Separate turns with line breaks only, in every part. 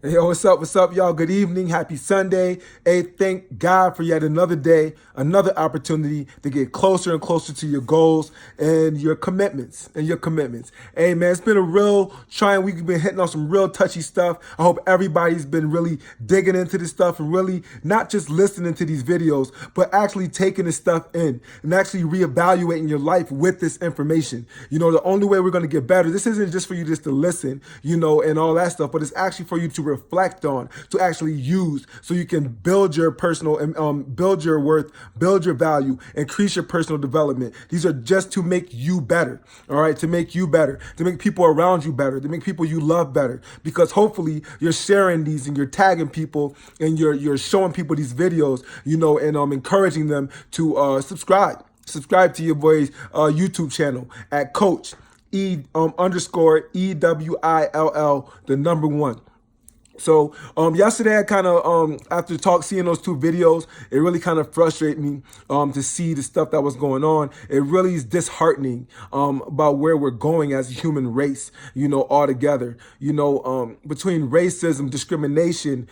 Hey, yo, what's up, y'all? Good evening. Happy Sunday. Hey, thank God for yet another day, another opportunity to get closer and closer to your goals and your commitments. Hey, man, it's been a real trying week. We've been hitting on some real touchy stuff. I hope everybody's been really digging into this stuff and really not just listening to these videos, but actually taking this stuff in and actually reevaluating your life with this information. You know, the only way we're going to get better, this isn't just for you just to listen, and all that stuff, but it's actually for you to reflect on, to actually use, so you can build your personal, build your worth, build your value, increase your personal development. These are just to make you better, all right? To make you better, to make people around you better, to make people you love better. Because hopefully you're sharing these and you're tagging people and you're showing people these videos, and encouraging them to subscribe to your boy's YouTube channel at Coach underscore EWILL, the number one. So yesterday I kind of after seeing those two videos, it really kind of frustrated me to see the stuff that was going on. It really is disheartening about where we're going as a human race, altogether. Between racism, discrimination,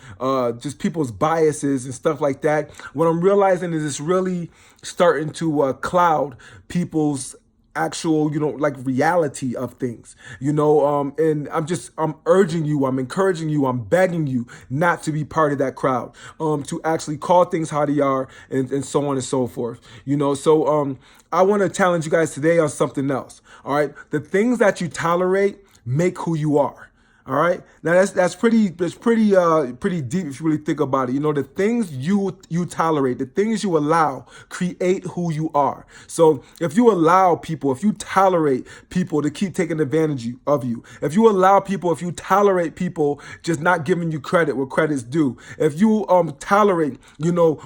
just people's biases and stuff like that. What I'm realizing is it's really starting to cloud people's actual, like reality of things, and I'm urging you, I'm encouraging you, I'm begging you not to be part of that crowd, to actually call things how they are, and so on and so forth, so I want to challenge you guys today on something else. All right. The things that you tolerate make who you are. All right. Now that's pretty deep if you really think about it. The things you tolerate, the things you allow create who you are. So if you allow people, if you tolerate people to keep taking advantage of you, if you tolerate people just not giving you credit where credit's due, if you tolerate,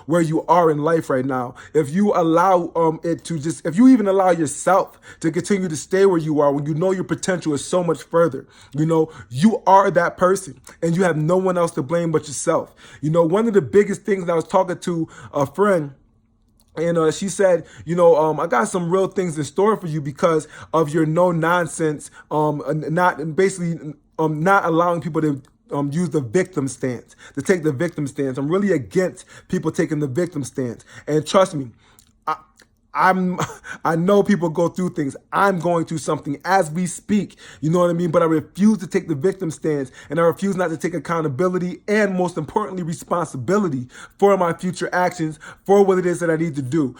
where you are in life right now, if you allow if you even allow yourself to continue to stay where you are when you know your potential is so much further, you are that person and you have no one else to blame but yourself. One of the biggest things, I was talking to a friend, and she said, I got some real things in store for you because of your no nonsense, not allowing people to use the victim stance, to take the victim stance. I'm really against people taking the victim stance. And trust me, I know people go through things. I'm going through something as we speak. You know what I mean? But I refuse to take the victim stance, and I refuse not to take accountability and, most importantly, responsibility for my future actions, for what it is that I need to do.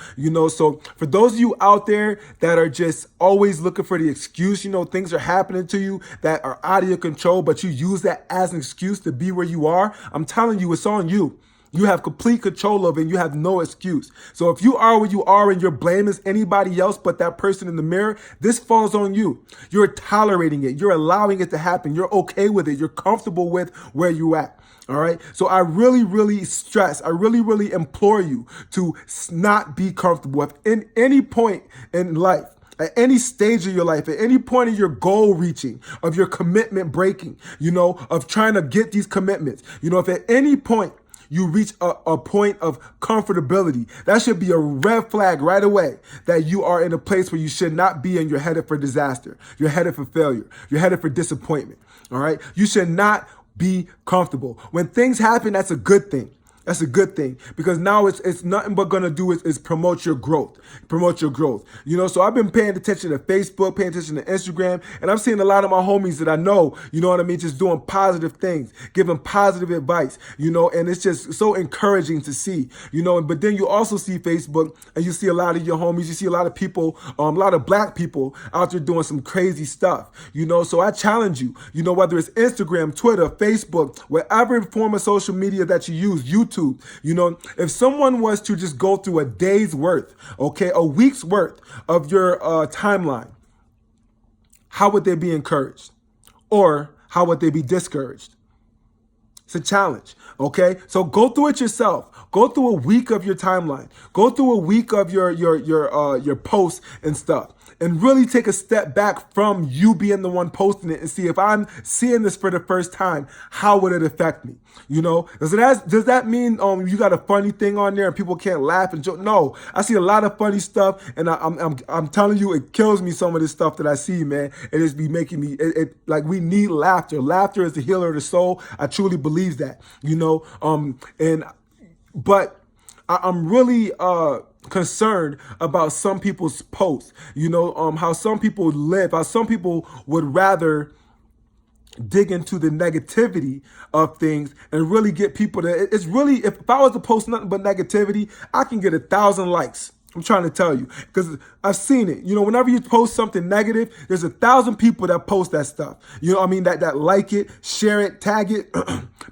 So for those of you out there that are just always looking for the excuse, things are happening to you that are out of your control, but you use that as an excuse to be where you are, I'm telling you, it's on you. You have complete control of it, and you have no excuse. So if you are where you are and you're blaming anybody else but that person in the mirror, this falls on you. You're tolerating it. You're allowing it to happen. You're okay with it. You're comfortable with where you're at. All right. So I really, really really implore you to not be comfortable. If in any point in life, at any stage of your life, at any point of your goal reaching, of your commitment breaking, of trying to get these commitments, if at any point you reach a point of comfortability, that should be a red flag right away that you are in a place where you should not be, and you're headed for disaster. You're headed for failure. You're headed for disappointment. All right. You should not be comfortable. When things happen, that's a good thing. That's a good thing, because now it's nothing but going to do is promote your growth. So I've been paying attention to Facebook, paying attention to Instagram, and I'm seeing a lot of my homies that I know, just doing positive things, giving positive advice, and it's just so encouraging to see, but then you also see Facebook and you see a lot of your homies, you see a lot of people, a lot of black people out there doing some crazy stuff, so I challenge you, whether it's Instagram, Twitter, Facebook, whatever form of social media that you use, YouTube, if someone was to just go through a day's worth, a week's worth of your timeline, how would they be encouraged? Or how would they be discouraged? It's a challenge, okay? So go through it yourself. Go through a week of your timeline. Go through a week of your posts and stuff. and really take a step back from you being the one posting it and see if I'm seeing this for the first time, how would it affect me? You know, does that mean you got a funny thing on there and people can't laugh and joke? No, I see a lot of funny stuff, and I'm telling you, it kills me, some of this stuff that I see, man. It is be making me like, we need laughter. Laughter is the healer of the soul. I truly believe that, you know. But I'm really concerned about some people's posts, you know, how some people live, how some people would rather dig into the negativity of things and really get people to, it's really, if I was to post nothing but negativity, I can get 1,000 likes. I'm trying to tell you, because I've seen it. You know, whenever you post something negative, there's 1,000 people that post that stuff. You know what I mean? That like it, share it, tag it,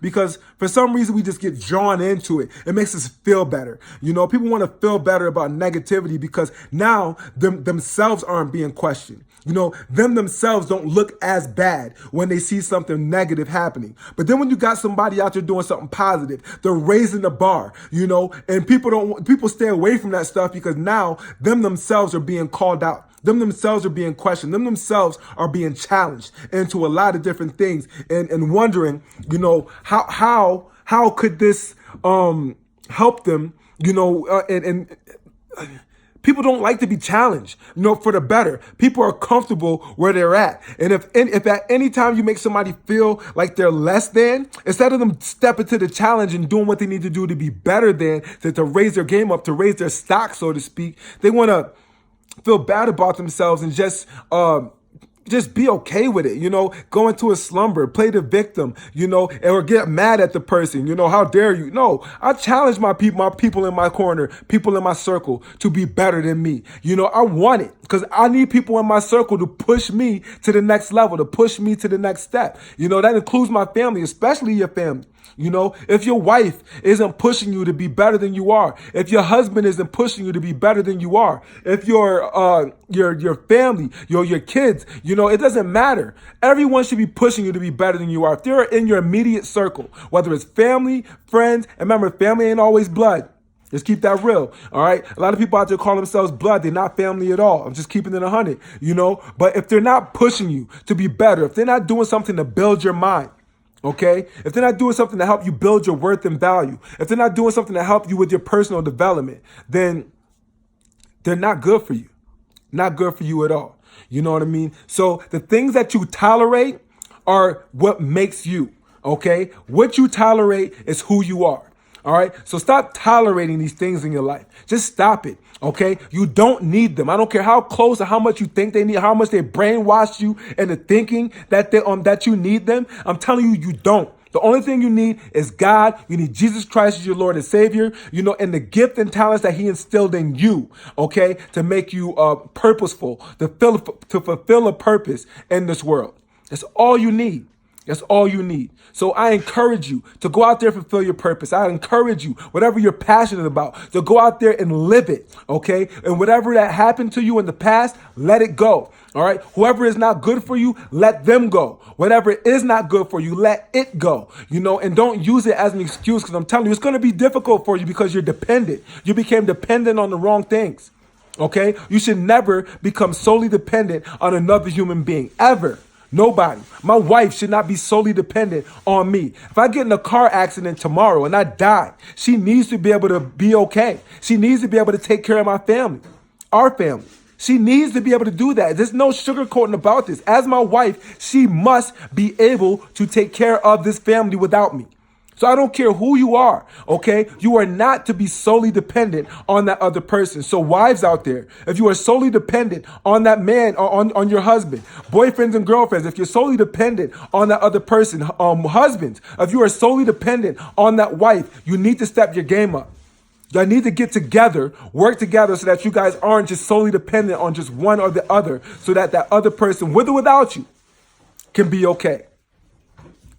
because for some reason we just get drawn into it. It makes us feel better. You know, people want to feel better about negativity because now themselves aren't being questioned. You know, themselves don't look as bad when they see something negative happening. But then when you got somebody out there doing something positive, they're raising the bar, you know, and people stay away from that stuff because now themselves are being called out. Themselves are being questioned. Themselves are being challenged into a lot of different things and wondering, you know, how could this help them, you know, and people don't like to be challenged, you know, for the better. People are comfortable where they're at. And if at any time you make somebody feel like they're less than, instead of them stepping to the challenge and doing what they need to do to be better than, to raise their game up, to raise their stock, so to speak, they want to feel bad about themselves and just be okay with it, you know, go into a slumber, play the victim, you know, or get mad at the person, you know, how dare you? No, I challenge my people in my corner, people in my circle to be better than me. You know, I want it because I need people in my circle to push me to the next level, to push me to the next step. You know, that includes my family, especially your family. You know, if your wife isn't pushing you to be better than you are, if your husband isn't pushing you to be better than you are, if your family, your kids, you know, it doesn't matter. Everyone should be pushing you to be better than you are. If they're in your immediate circle, whether it's family, friends, and remember, family ain't always blood. Just keep that real, all right? A lot of people out there call themselves blood. They're not family at all. I'm just keeping it 100, you know? But if they're not pushing you to be better, if they're not doing something to build your mind, okay? If they're not doing something to help you build your worth and value, if they're not doing something to help you with your personal development, then they're not good for you. Not good for you at all. You know what I mean? So the things that you tolerate are what makes you, okay? What you tolerate is who you are. All right. So stop tolerating these things in your life. Just stop it. OK, you don't need them. I don't care how close or how much you think they need, how much they brainwash you into thinking that that you need them. I'm telling you, you don't. The only thing you need is God. You need Jesus Christ as your Lord and Savior, you know, and the gift and talents that he instilled in you, okay, to make you purposeful, to fulfill a purpose in this world. That's all you need. That's all you need. So I encourage you to go out there and fulfill your purpose. I encourage you, whatever you're passionate about, to go out there and live it, okay? And whatever that happened to you in the past, let it go, all right? Whoever is not good for you, let them go. Whatever is not good for you, let it go, you know? And don't use it as an excuse, because I'm telling you, it's going to be difficult for you because you're dependent. You became dependent on the wrong things, okay? You should never become solely dependent on another human being, ever. Nobody. My wife should not be solely dependent on me. If I get in a car accident tomorrow and I die, she needs to be able to be okay. She needs to be able to take care of my family, our family. She needs to be able to do that. There's no sugarcoating about this. As my wife, she must be able to take care of this family without me. So I don't care who you are, okay? You are not to be solely dependent on that other person. So wives out there, if you are solely dependent on that man, on your husband, boyfriends and girlfriends, if you're solely dependent on that other person, husbands, if you are solely dependent on that wife, you need to step your game up. Y'all need to get together, work together so that you guys aren't just solely dependent on just one or the other, so that that other person, with or without you, can be okay.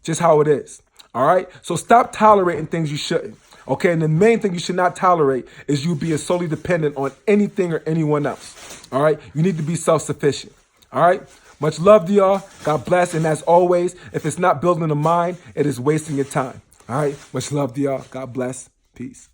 Just how it is. All right. So stop tolerating things you shouldn't. OK, and the main thing you should not tolerate is you being solely dependent on anything or anyone else. All right. You need to be self-sufficient. All right. Much love to y'all. God bless. And as always, if it's not building a mind, it is wasting your time. All right. Much love to y'all. God bless. Peace.